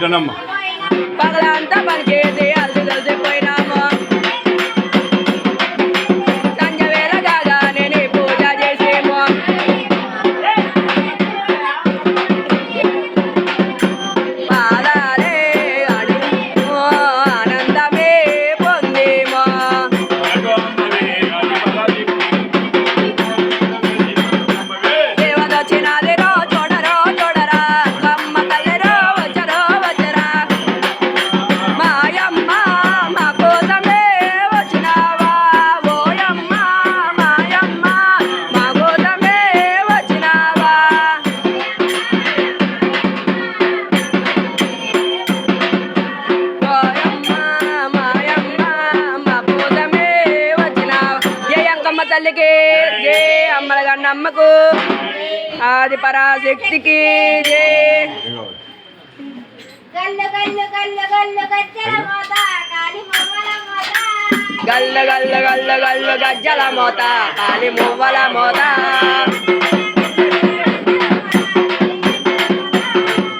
అట్లనమ్మా పగలంతా పనిచేసి అలసిపోయినాము సంజ వేళ కాగా నేను పూజ చేసేమో పాదాలే అడుగు ఆనందమే పొందేమో దేవదొచ్చినది రో చూడరో చూడరా కమ్మ తల్లిరో వచ్చరో వచ్చరా మాయమ్మ మా కోసమే వచ్చినావా ఓయమ్మ మాయమ్మ మా కోసమే వచ్చినావా ఓయమ్మ మాయమ్మ మా కోసమే వచ్చినావా జయ అంకమ్మ తల్లికి జయ అమ్మల గన్నమ్మకు ఆది పరాశక్తికి జయ గల్లు గల్లు గల్లు గల్లు గజ్జల మోత కాలి మొవ్వల మోత గల్ల గల్ల గల్ల గల్ల గజ్జల మోత కాలి మువ్వల మోత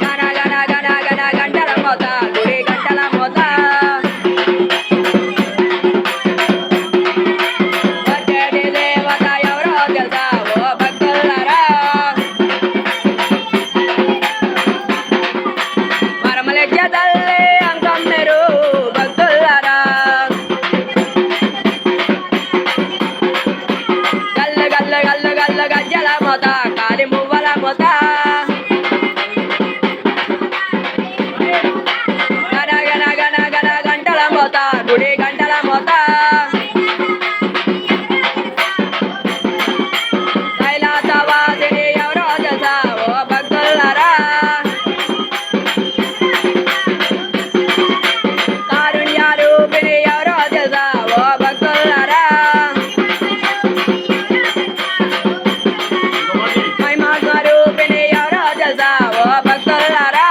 గన గన గన గన గంటల మోత గుడి గంటల మోత వచ్చేటి దేవత ఎవరో తెలుసా ఓ భక్తులారా మరమలెచ్చ తల్లి అంకమ్మరు భక్తులారా గల్ల గల్ల గల్ల గల్ల గజ్జల మోత కాలి మువ్వల మోత గన గన గన గన గంటల మోత గుడి గంటల మోత కైలాసవాసిని ఎవరో తెలుసా ఓ భక్తులారా కారుణ్యారూపిణి ఎవరో తెలుసా ఓ భక్తులారా మహిమా స్వరూపిణి ఎవరో తెలుసా ఓ భక్తులారా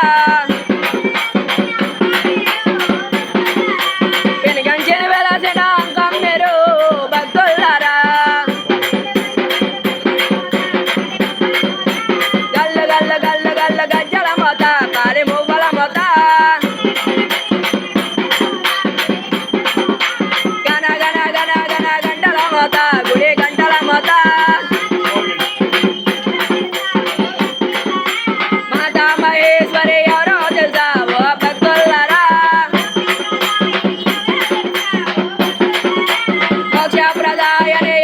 వెనుగంచిన వెలసిన అంకమ్మరు భక్తులారా గల్ల గల్ల గల్ల గల్ల గజ్జల మోత కాలి మువ్వల మోత గన గన గన గన గంటల మోత గుడి గంటల మోత మాతా మహేశ్వరి ఎవరో తెలుసా ఓ భక్తులారా మోక్ష ప్రదాయని